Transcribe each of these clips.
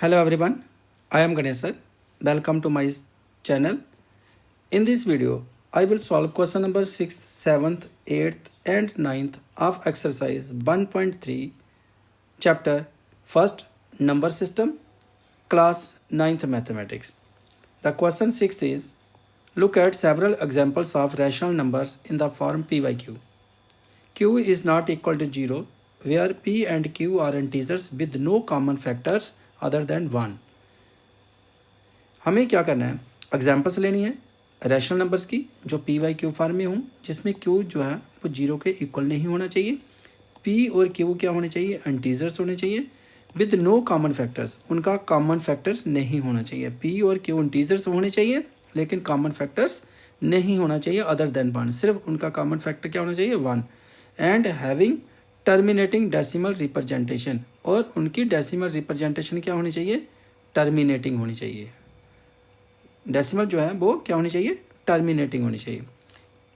Hello everyone, I am Ganesh sir. Welcome to my channel. In this video, I will solve question number 6th, 7th, 8th and 9th of exercise 1.3 chapter 1st number system class 9th mathematics. The question 6th is look at several examples of rational numbers in the form p by q. Q is not equal to 0 where p and q are integers with no common factors other than 1. हमें क्या करना है, examples लेनी है rational numbers की जो P Y Q form में हूँ, जिसमें क्यू जो है वो 0 के इक्वल नहीं होना चाहिए. पी और क्यू क्या होने चाहिए, इंटीजर्स होने चाहिए विद नो कॉमन फैक्टर्स, उनका कॉमन फैक्टर्स नहीं होना चाहिए. पी और क्यू इंटीजर्स होने चाहिए लेकिन कॉमन फैक्टर्स नहीं होना चाहिए अदर देन 1. सिर्फ उनका कॉमन फैक्टर क्या होना चाहिए, 1. And having terminating decimal representation, और उनकी डेसिमल रिप्रेजेंटेशन क्या होनी चाहिए, टर्मिनेटिंग होनी चाहिए. डेसिमल जो है वो क्या होनी चाहिए, टर्मिनेटिंग होनी चाहिए.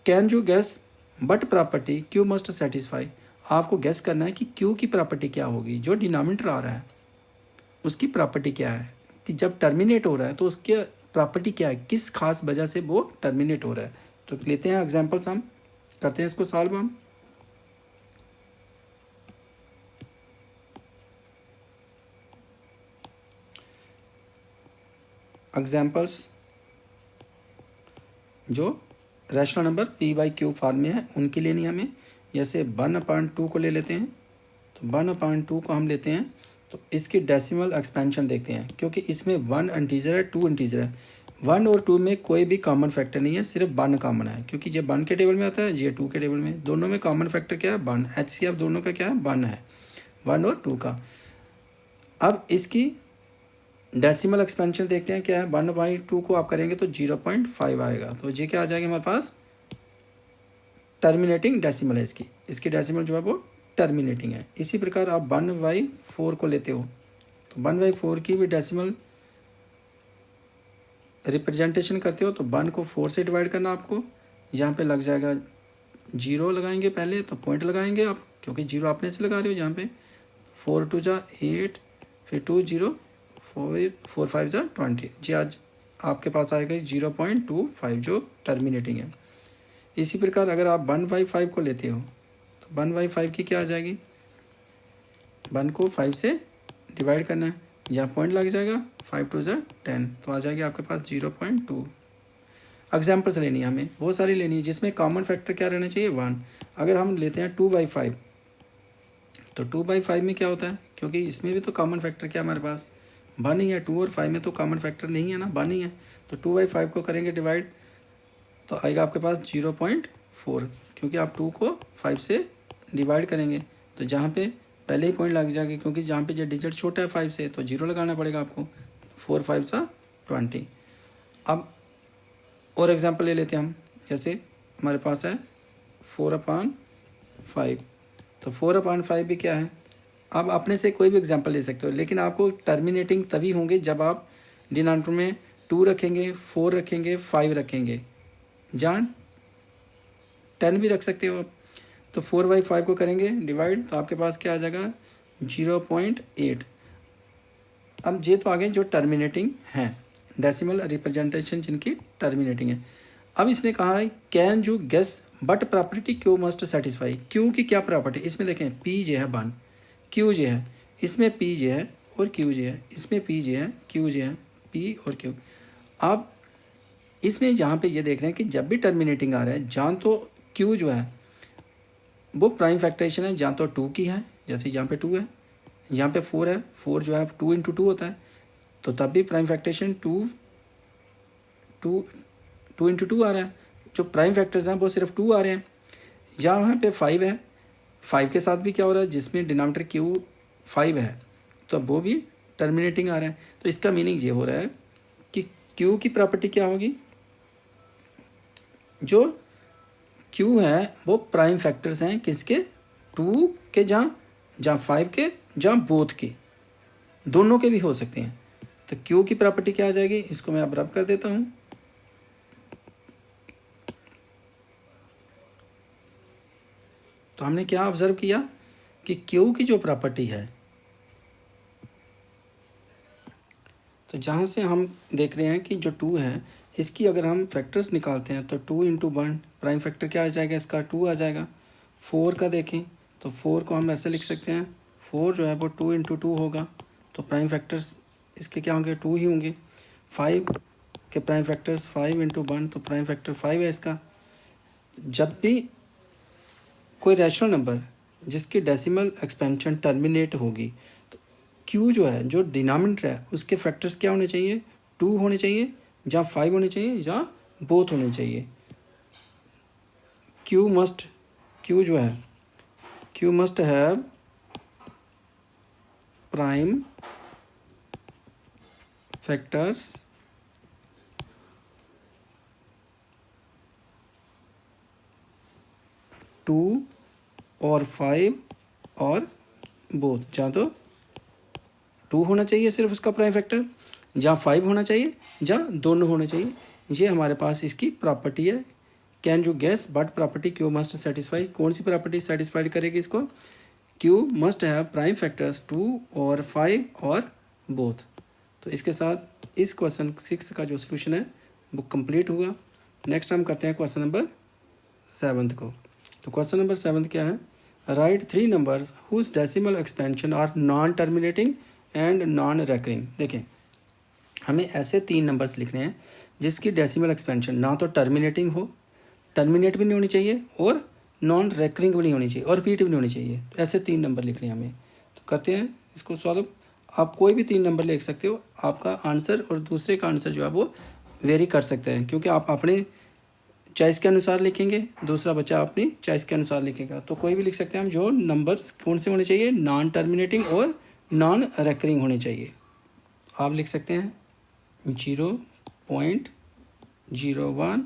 Can you guess what property Q must satisfy. आपको गेस करना है कि क्यू की प्रॉपर्टी क्या होगी, जो डिनोमिनेटर आ रहा है उसकी प्रॉपर्टी क्या है, कि जब टर्मिनेट हो रहा है तो उसकी प्रॉपर्टी क्या है, किस खास वजह से वो टर्मिनेट हो रहा है. तो लेते हैं एग्जाम्पल्स, हम करते हैं इसको सॉल्व. हम एग्जाम्पल्स जो rational number P by Q form में है उनकी लेनी है हमें. जैसे 1/2 को ले लेते हैं, तो 1/2 को हम लेते हैं तो इसकी डेसिमल एक्सपेंशन देखते हैं, क्योंकि इसमें 1 इंटीजर है, 2 इंटीजर है. 1 और 2 में कोई भी कॉमन फैक्टर नहीं है, सिर्फ 1 कॉमन है, क्योंकि ये 1 के टेबल में आता है, ये 2 के टेबल में. दोनों में कॉमन फैक्टर क्या है, 1. HCF दोनों का क्या है, 1 है, 1 और 2 का. अब इसकी डेसिमल एक्सपेंशन देखते हैं क्या है. 1/2 को आप करेंगे तो 0.5 आएगा, तो ये क्या आ जाएगा हमारे पास, टर्मिनेटिंग डेसिमल है इसकी डेसिमल जो है वो टर्मिनेटिंग है. इसी प्रकार आप 1/4 को लेते हो तो 1/4 की भी डेसिमल रिप्रेजेंटेशन करते हो तो 1 को 4 से डिवाइड करना आपको. यहाँ पे लग जाएगा 0 लगाएंगे पहले, तो पॉइंट लगाएंगे आप, क्योंकि 0 आपने से लगा रहे हो. यहाँ पे 4 2 जा 8, फिर 2 0 4 5 जा 20, जी आज आपके पास आएगा 0.25 जो टर्मिनेटिंग है. इसी प्रकार अगर आप 1/5 को लेते हो तो 1/5 की क्या आ जाएगी, 1 को 5 से डिवाइड करना है, यहाँ पॉइंट लग जाएगा, 5 2 जा 10, तो आ जाएगी आपके पास 0.2. एग्जाम्पल्स लेनी है हमें, बहुत सारी लेनी है जिसमें कॉमन फैक्टर क्या रहना चाहिए, 1. अगर हम लेते हैं 2/5 तो 2/5 में क्या होता है, क्योंकि इसमें भी तो कॉमन फैक्टर क्या हमारे पास 1 ही है. 2 और 5 में तो कॉमन फैक्टर नहीं है ना, 1 ही है. तो 2/5 को करेंगे डिवाइड तो आएगा आपके पास 0.4, क्योंकि आप 2 को 5 से डिवाइड करेंगे तो जहाँ पे पहले ही पॉइंट लग जाएगा, क्योंकि जहाँ पे जो डिजिट छोटा है 5 से तो 0 लगाना पड़ेगा आपको. 4 5 सा 20. अब और एग्जांपल ले लेते हैं हम, जैसे हमारे पास है 4/5, तो 4/5 भी क्या है. आप अपने से कोई भी एग्जांपल ले सकते हो, लेकिन आपको टर्मिनेटिंग तभी होंगे जब आप डिनोमिनेटर में 2 रखेंगे, 4 रखेंगे, 5 रखेंगे, जहाँ 10 भी रख सकते हो आप. तो 4/5 को करेंगे डिवाइड तो आपके पास क्या आ जाएगा, 0.8. अब ये तो आगे जो टर्मिनेटिंग है, डेसिमल रिप्रेजेंटेशन जिनकी टर्मिनेटिंग है. अब इसने कहा है can you guess what property Q must satisfy. Q की क्या प्रॉपर्टी, इसमें देखें पी जे है 1, क्यू जे है, इसमें पी जे है और क्यू जे है, इसमें पी जे है, क्यू जे है, पी और क्यू. अब इसमें यहाँ पे ये देख रहे हैं कि जब भी टर्मिनेटिंग आ रहा है, जहाँ तो क्यू जो है वो प्राइम फैक्टरेशन है, जहाँ तो 2 की है, जैसे यहाँ पे 2 है, यहाँ पे 4 है, 4 जो है 2 × 2 होता है, तो तब भी प्राइम फैक्टरेशन 2 × 2 आ रहा है. जो प्राइम फैक्टर्स हैं वो सिर्फ 2 आ रहे हैं. यहाँ पे 5 है, 5 के साथ भी क्या हो रहा है, जिसमें डिनोमिनेटर क्यू 5 है तो वो भी टर्मिनेटिंग आ रहा है. तो इसका मीनिंग ये हो रहा है कि क्यू की प्रॉपर्टी क्या होगी, जो क्यू है वो प्राइम फैक्टर्स हैं किसके, 2 के, जहाँ 5 के, जहाँ बोथ के, दोनों के भी हो सकते हैं. तो क्यू की प्रॉपर्टी क्या आ जाएगी, इसको मैं अब रब कर देता हूँ. तो हमने क्या ऑब्जर्व किया कि क्यू की जो प्रॉपर्टी है तो जहाँ से हम देख रहे हैं कि जो 2 है इसकी अगर हम फैक्टर्स निकालते हैं तो 2 इंटू 1 प्राइम फैक्टर क्या आ जाएगा, इसका 2 आ जाएगा। 4 का देखें तो 4 को हम ऐसे लिख सकते हैं, 4 जो है वो 2 इंटू 2 होगा, तो प्राइम फैक्टर्स इसके क्या होंगे, 2 ही होंगे। 5 के प्राइम फैक्टर्स 5 इंटू 1, तो प्राइम फैक्टर 5 है इसका। जब भी कोई रैशनल नंबर जिसकी डेसिमल एक्सपेंशन टर्मिनेट होगी तो क्यू जो है, जो डिनोमिनेटर है, उसके फैक्टर्स क्या होने चाहिए, 2 होने चाहिए, या 5 होने चाहिए, या बोथ होने चाहिए। क्यू जो है, Q must have prime factors two और 5 और बोथ, या तो 2 होना चाहिए सिर्फ उसका प्राइम फैक्टर, या 5 होना चाहिए, या दोनों होने चाहिए। ये हमारे पास इसकी प्रॉपर्टी है। Can you guess what property Q must satisfy, कौन सी प्रॉपर्टी सेटिस्फाइड करेगी इसको, Q must have prime factors 2 और 5 और बोथ। तो इसके साथ इस क्वेश्चन 6 का जो सोल्यूशन है वो कंप्लीट हुआ। नेक्स्ट हम करते हैं क्वेश्चन नंबर 7 को। तो क्वेश्चन नंबर 7 क्या है, right 3 numbers whose decimal expansion are non terminating and non recurring. देखें, हमें ऐसे 3 नंबर्स लिखने हैं जिसकी डेसिमल एक्सपेंशन ना तो टर्मिनेटिंग हो, टर्मिनेट भी नहीं होनी चाहिए, और नॉन रेकरिंग भी नहीं होनी चाहिए, और रिपीट भी नहीं होनी चाहिए। तो ऐसे 3 नंबर लिखने हैं हमें। तो करते हैं इसको सॉल्व। आप कोई भी 3 नंबर लिख सकते हो, आपका आंसर और दूसरे का आंसर जो है वो वेरी कर सकते हैं, क्योंकि आप अपने चॉइस के अनुसार लिखेंगे, दूसरा बच्चा अपनी चॉइस के अनुसार लिखेगा। तो कोई भी लिख सकते हैं हम, जो नंबर्स कौन से होने चाहिए, नॉन टर्मिनेटिंग और नॉन रेकरिंग होने चाहिए। आप लिख सकते हैं 0.01 001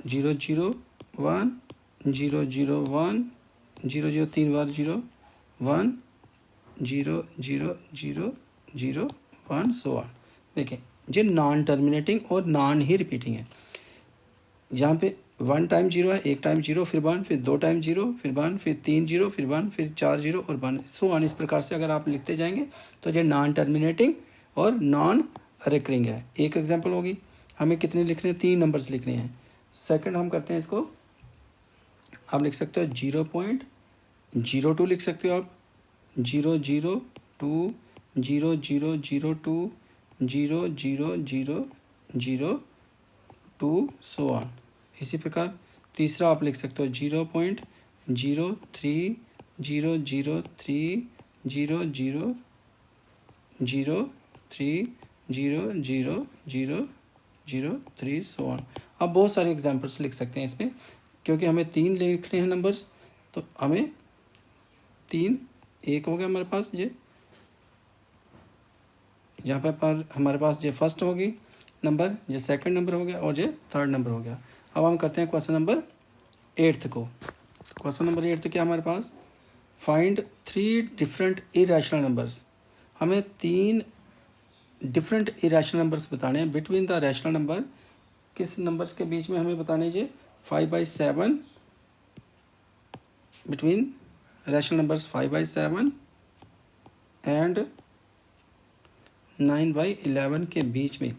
001 00 3 बार 0 1 0 0 0 0 1 सो ऑन। देखें, ये नॉन टर्मिनेटिंग और नॉन ही रिपीटिंग है। जहाँ पे 1 टाइम 0 है, 1 टाइम 0, फिर 1, फिर 2 टाइम 0, फिर 1, फिर 3 0, फिर 1, फिर 4 0 और 1 सो ऑन। इस प्रकार से अगर आप लिखते जाएंगे तो ये नॉन टर्मिनेटिंग और नॉन रिकरिंग है। एक एग्जांपल होगी, हमें कितने लिखने हैं, 3 नंबर्स लिखने हैं। सेकंड हम करते हैं इसको, आप लिख सकते हो 0.02 लिख सकते हो आप, 0 0 2 0 0 0 2 0 0 0 0 2 सो ऑन। इसी प्रकार तीसरा आप लिख सकते हो 0.03 0 0 3 0 0 0 3 0 0 0 0 3 सो ऑन। अब बहुत सारे एग्जांपल्स लिख सकते हैं इसमें, क्योंकि हमें 3 लिखने हैं नंबर्स, तो हमें 3 एक हो गया हमारे पास, ये यहाँ पर हमारे पास ये फर्स्ट होगी नंबर, ये सेकंड नंबर हो गया, और ये थर्ड नंबर हो गया। अब हम करते हैं क्वेश्चन नंबर 8 को। क्वेश्चन नंबर 8 क्या हमारे पास, फाइंड 3 डिफरेंट इरेशनल नंबर्स। हमें 3 डिफरेंट इरेशनल नंबर्स बताने हैं बिटवीन द रैशनल नंबर। किस नंबर्स के बीच में हमें बताने ये 5/7, बिटवीन रैशनल नंबर्स 5/7 एंड 9/11 के बीच में,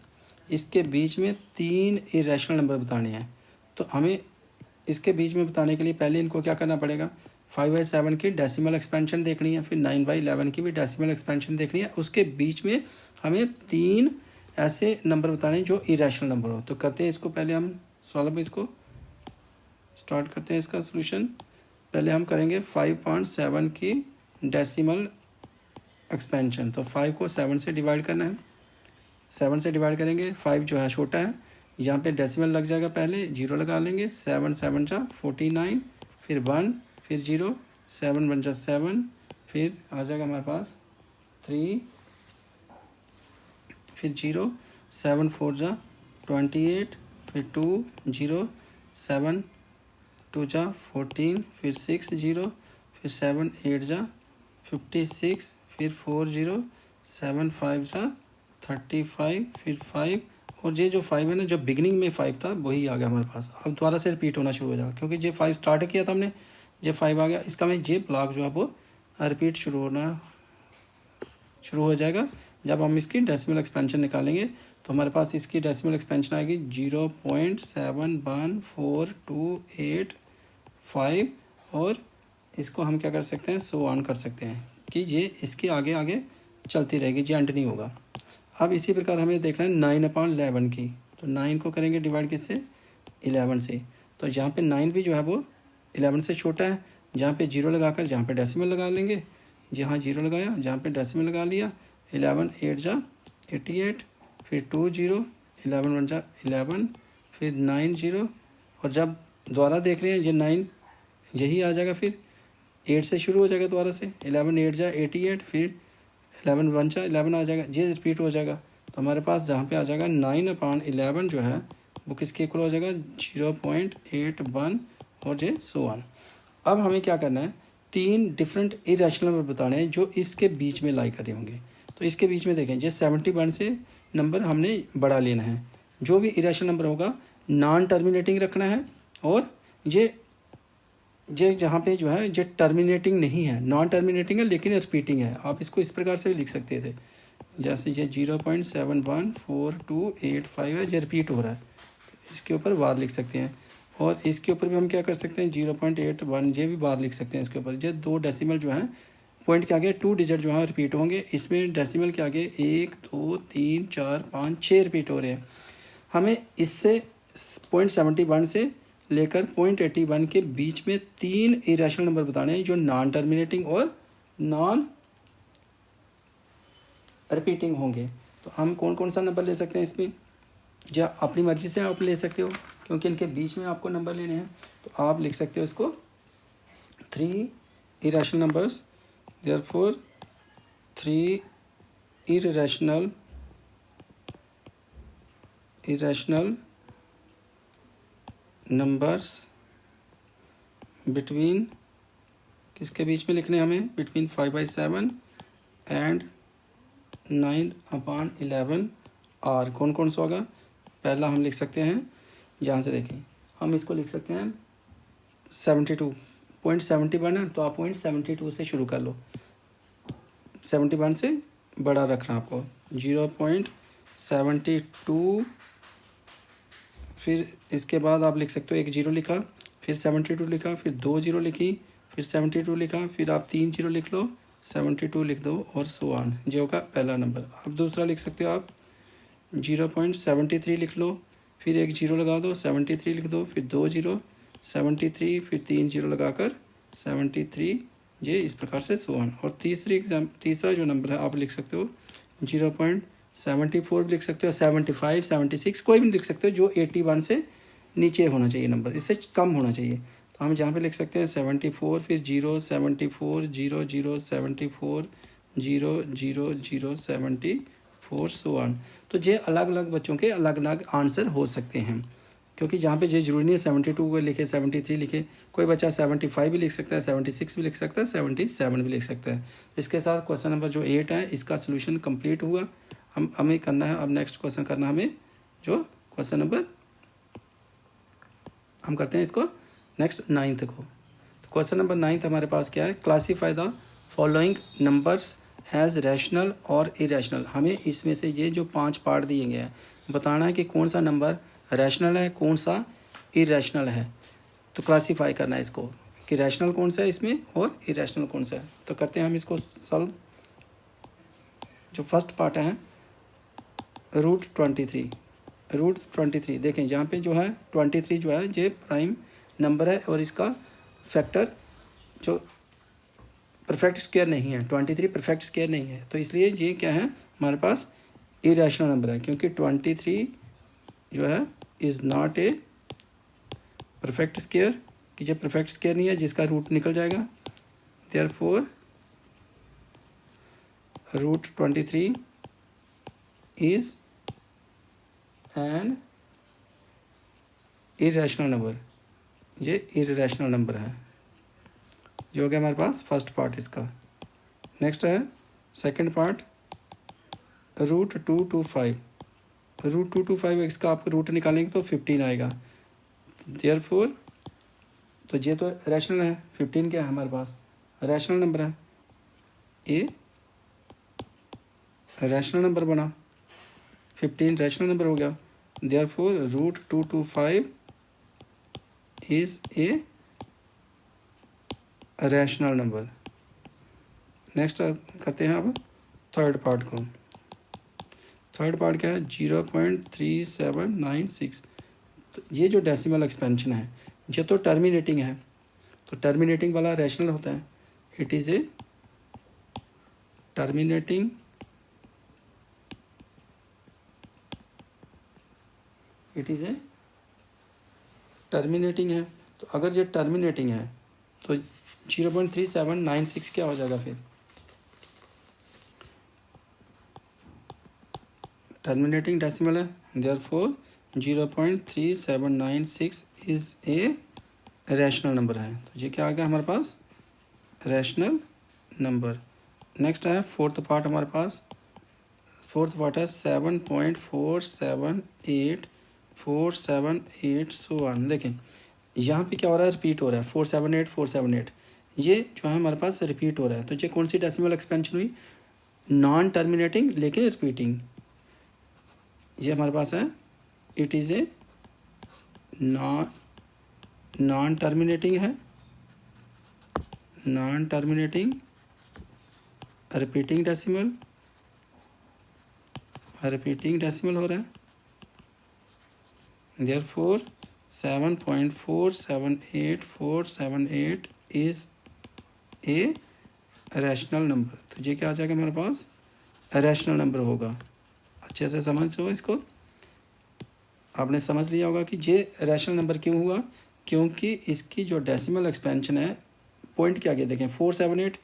इसके बीच में 3 इरेशनल नंबर बताने हैं। तो हमें इसके बीच में बताने के लिए पहले इनको क्या करना पड़ेगा, 5/7 की डेसिमल एक्सपेंशन देखनी है, फिर 9/11 की भी डेसिमल एक्सपेंशन देखनी है। उसके बीच में हमें 3 ऐसे नंबर बताने हैं जो इरेशनल नंबर हो। तो करते हैं इसको, पहले हम सॉल्व इसको स्टार्ट करते हैं इसका सोल्यूशन। पहले हम करेंगे 5.7 की डेसिमल एक्सपेंशन। तो 5 को 7 से डिवाइड करना है, 7 से डिवाइड करेंगे, 5 जो है छोटा है, यहाँ पे डेसिमल लग जाएगा, पहले 0 लगा लेंगे, 7 7 जा 49, फिर 1, फिर 0, 7 1 जा 7, फिर आ जाएगा हमारे पास 3, फिर 0, 7 4 जा 28, फिर 2 0, 7 2 जा 14, फिर 6 0, फिर 7 8 जा 56, फिर 4 0, 7 5 जा 35, फिर 5, और ये जो 5 है ना, जो बिगिनिंग में 5 था वही आ गया हमारे पास। अब दोबारा से रिपीट होना शुरू हो जाएगा, क्योंकि ये 5 स्टार्ट किया था हमने, ये 5 आ गया, इसका में ये ब्लॉक जो है वो रिपीट शुरू हो जाएगा। जब हम इसकी डेसिमल एक्सपेंशन निकालेंगे तो हमारे पास इसकी डेसिमल एक्सपेंशन आएगी 0.711428 और इसको हम क्या कर सकते हैं, सो ऑन कर सकते हैं कि ये इसके आगे आगे चलती रहेगी, ये एंड नहीं होगा। अब इसी प्रकार हमें देखना है 9/11 की, तो 9 को करेंगे डिवाइड किससे, 11 से। तो यहाँ पे 9 भी जो है वो 11 से छोटा है, जहाँ पे 0 लगाकर जहाँ पे डेसिमल लगा लेंगे, जहाँ 0 लगाया जहाँ पे डेसिमल लगा लिया। 11 8 जा 88, फिर 2 0, 11 1 जा 11, फिर 9 0, और जब दोबारा देख रहे हैं ये 9 यही आ जाएगा, फिर 8 से शुरू हो जाएगा दोबारा से, 11 8 जा 88, फिर 11 1 जा 11 आ जाएगा, ये रिपीट हो जाएगा। तो हमारे पास जहाँ पे आ जाएगा 9/11 जो है वो किसके इक्वल हो जाएगा, 0.81 और ये सो ऑन। अब हमें क्या करना है, 3 डिफरेंट इरेशनल नंबर बताने हैं जो इसके बीच में लाई करे होंगे। तो इसके बीच में देखें, ये 71 से नंबर हमने बड़ा लेना है। जो भी इरेशनल नंबर होगा नॉन टर्मिनेटिंग रखना है, और ये जहाँ पे जो है ये टर्मिनेटिंग नहीं है, नॉन टर्मिनेटिंग है लेकिन रिपीटिंग है। आप इसको इस प्रकार से भी लिख सकते थे, जैसे ये 0.714285 है, ये रिपीट हो रहा है, इसके ऊपर बार लिख सकते हैं। और इसके ऊपर भी हम क्या कर सकते हैं, 0.81 ये भी बार लिख सकते हैं इसके ऊपर। ये 2 डेसिमल जो है पॉइंट के आगे 2 डिजिट जो है रिपीट होंगे, इसमें डेसिमल के आगे 1 2 3 4 5 6 रिपीट हो रहे हैं। हमें इससे 0.71 से लेकर 0.81 के बीच में 3 इरेशनल नंबर बताने हैं जो नॉन टर्मिनेटिंग और नॉन रिपीटिंग होंगे। तो हम कौन कौन सा नंबर ले सकते हैं इसमें, या अपनी मर्जी से आप ले सकते हो, क्योंकि इनके बीच में आपको नंबर लेने हैं। तो आप लिख सकते हो इसको 3 irrational numbers, therefore 3 irrational numbers between, किसके बीच में लिखने हमें, बिटवीन 5/7 एंड 9/11 आर। कौन कौन सा होगा, पहला हम लिख सकते हैं, यहाँ से देखें हम इसको लिख सकते हैं 72, 0.71 है तो आप 0.72 से शुरू कर लो, 71 से बड़ा रखना आपको, 0.72, फिर इसके बाद आप लिख सकते हो 1 0 लिखा, फिर 72 लिखा, फिर 2 0 लिखी, फिर 72 लिखा, फिर आप 3 0 लिख लो, 72 लिख दो, और सो ऑन, जो होगा पहला नंबर। अब दूसरा लिख सकते हो आप 0.73 लिख लो, फिर 1 0 लगा दो, 73 लिख दो, फिर 2 0 73, फिर 3 0 लगाकर 73, ये इस प्रकार से सो ऑन। और तीसरा जो नंबर है आप लिख सकते हो 0.74 भी लिख सकते हो, 75 76 कोई भी लिख सकते हो, जो 81 से नीचे होना चाहिए नंबर, इससे कम होना चाहिए। तो हम जहाँ पे लिख सकते हैं 74, फिर 0 74 0 0 74 0 0 0 74 सो ऑन। तो ये अलग अलग बच्चों के अलग अलग आंसर हो सकते हैं, क्योंकि जहाँ पे ये जरूरी नहीं है 72 को लिखे 73 लिखे, कोई बच्चा 75 भी लिख सकता है, 76 भी लिख सकता है, 77 भी लिख सकता है। इसके साथ क्वेश्चन नंबर जो 8 है इसका सोल्यूशन कंप्लीट हुआ। हमें करना है अब नेक्स्ट क्वेश्चन करना है हमें, जो क्वेश्चन नंबर हम करते हैं इसको नेक्स्ट 9th को। तो क्वेश्चन नंबर 9th हमारे पास क्या है, classify the following numbers as rational और इरेशनल। हमें इसमें से ये जो 5 पार्ट दिए गए हैं बताना है कि कौन सा नंबर रैशनल है, कौन सा इरेशनल है। तो क्लासीफाई करना है इसको कि रैशनल कौन सा है इसमें और इरेशनल कौन सा है। तो करते हैं हम इसको सॉल्व। जो फर्स्ट पार्ट है √23 देखें यहाँ पे जो है 23 जो है ये प्राइम नंबर है, और इसका फैक्टर जो परफेक्ट स्क्वायर नहीं है, 23 परफेक्ट स्क्वायर नहीं है, तो इसलिए ये क्या है हमारे पास इरेशनल नंबर है, क्योंकि 23 जो है is not a perfect square, कि ये परफेक्ट स्क्वायर नहीं है जिसका रूट निकल जाएगा। Therefore √23 is an irrational number, ये इरेशनल नंबर है, जो हो गया हमारे पास फर्स्ट पार्ट इसका। नेक्स्ट है सेकंड पार्ट √225 इसका आप रूट निकालेंगे तो 15 आएगा। देयरफॉर तो ये तो रैशनल है, 15 क्या है हमारे पास रैशनल नंबर है, ए रैशनल नंबर बना, 15 रैशनल नंबर हो गया। Therefore √225 is a rational number. Next करते हैं अब थर्ड पार्ट को। थर्ड पार्ट क्या है? 0.3796। तो ये जो डेसिमल एक्सपेंशन है ये तो टर्मिनेटिंग है, तो टर्मिनेटिंग वाला रैशनल होता है। इट इज़ ए टर्मिनेटिंग है। तो अगर ये टर्मिनेटिंग है तो 0.3796 क्या हो जाएगा फिर? टर्मिनेटिंग डेसिमल है, therefore 0.3796 is a rational number है। तो ये क्या आ गया हमारे पास? Rational number. नेक्स्ट है फोर्थ पार्ट हमारे पास। फोर्थ पार्ट है 7.478478 सो वन। देखें यहाँ पे क्या हो रहा है? रिपीट हो रहा है 478 ये जो है हमारे पास रिपीट हो रहा है। तो ये कौन सी डेसिमल एक्सपेंशन हुई? नॉन टर्मिनेटिंग लेकिन रिपीटिंग। ये हमारे पास है it is a non terminating है, नॉन टर्मिनेटिंग रिपीटिंग डेसिमल हो रहा है। Therefore 7.478478 is a rational number. तो ये क्या आ जाएगा हमारे पास? रैशनल नंबर होगा। अच्छे से समझो इसको। आपने समझ लिया होगा कि ये रैशनल नंबर क्यों हुआ, क्योंकि इसकी जो डेसिमल एक्सपेंशन है पॉइंट के आगे देखें 478,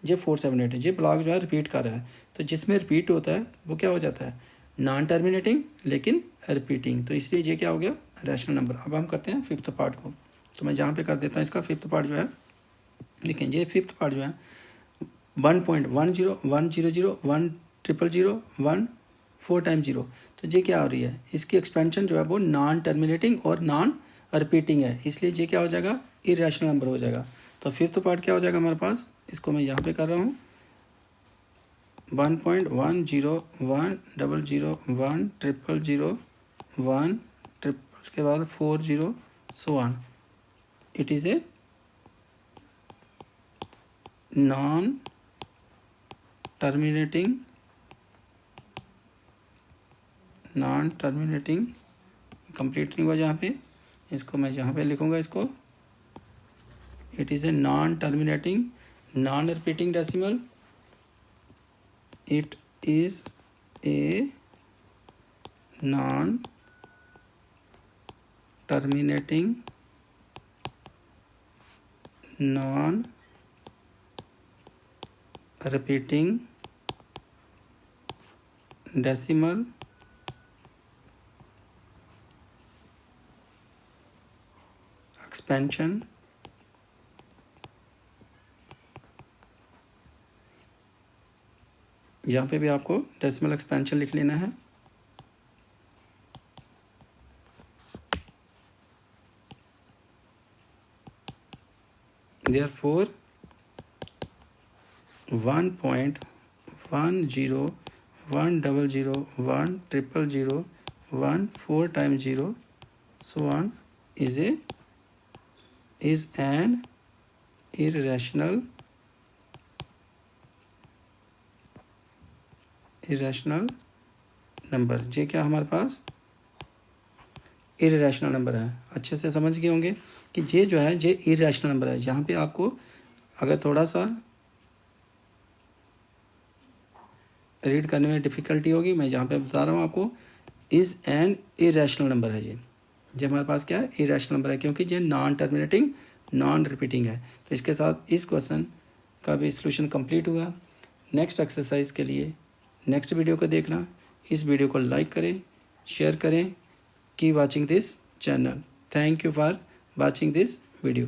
ये 478 है, ये ब्लॉक जो है रिपीट कर रहा है। तो जिसमें रिपीट होता है वो क्या हो जाता है? नॉन टर्मिनेटिंग लेकिन रिपीटिंग। तो इसलिए ये क्या हो गया? Rational number. अब हम करते हैं फिफ्थ पार्ट को। तो मैं जहाँ पे कर देता हूँ इसका फिफ्थ पार्ट जो है, लेकिन ये फिफ्थ पार्ट जो है 1.1010010001 4 टाइम 0। तो ये क्या हो रही है? इसकी एक्सपेंशन जो है वो नॉन टर्मिनेटिंग और नॉन रिपीटिंग है, इसलिए ये क्या हो जाएगा? इरेशनल नंबर हो जाएगा। तो फिफ्थ पार्ट क्या हो जाएगा हमारे पास? इसको मैं यहाँ पे कर रहा हूँ 1.1010010001 ट्रिपल के बाद 40 so on. It is a non terminating complete नहीं हुआ जहाँ पे, इसको मैं जहाँ पे लिखूँगा इसको it is a non terminating non repeating decimal. It is a non terminating non repeating decimal expansion. यहाँ पे भी आपको डेसिमल एक्सपेंशन लिख लेना है। Therefore 1.1010010001 4 times 0 so on is an irrational number. ये क्या हमारे पास? इरेशनल नंबर है। अच्छे से समझ गए होंगे कि ये जो है ये इरेशनल नंबर है। यहाँ पे आपको अगर थोड़ा सा रीड करने में डिफ़िकल्टी होगी, मैं जहाँ पे बता रहा हूँ आपको इज़ एन इरेशनल नंबर है। ये हमारे पास क्या है? इरेशनल नंबर है, क्योंकि ये नॉन टर्मिनेटिंग नॉन रिपीटिंग है। तो इसके साथ इस क्वेश्चन का भी सॉल्यूशन कंप्लीट हुआ। नेक्स्ट एक्सरसाइज के लिए नेक्स्ट वीडियो को देखना। इस वीडियो को लाइक करें, शेयर करें। Keep watching this channel. Thank you for watching this video.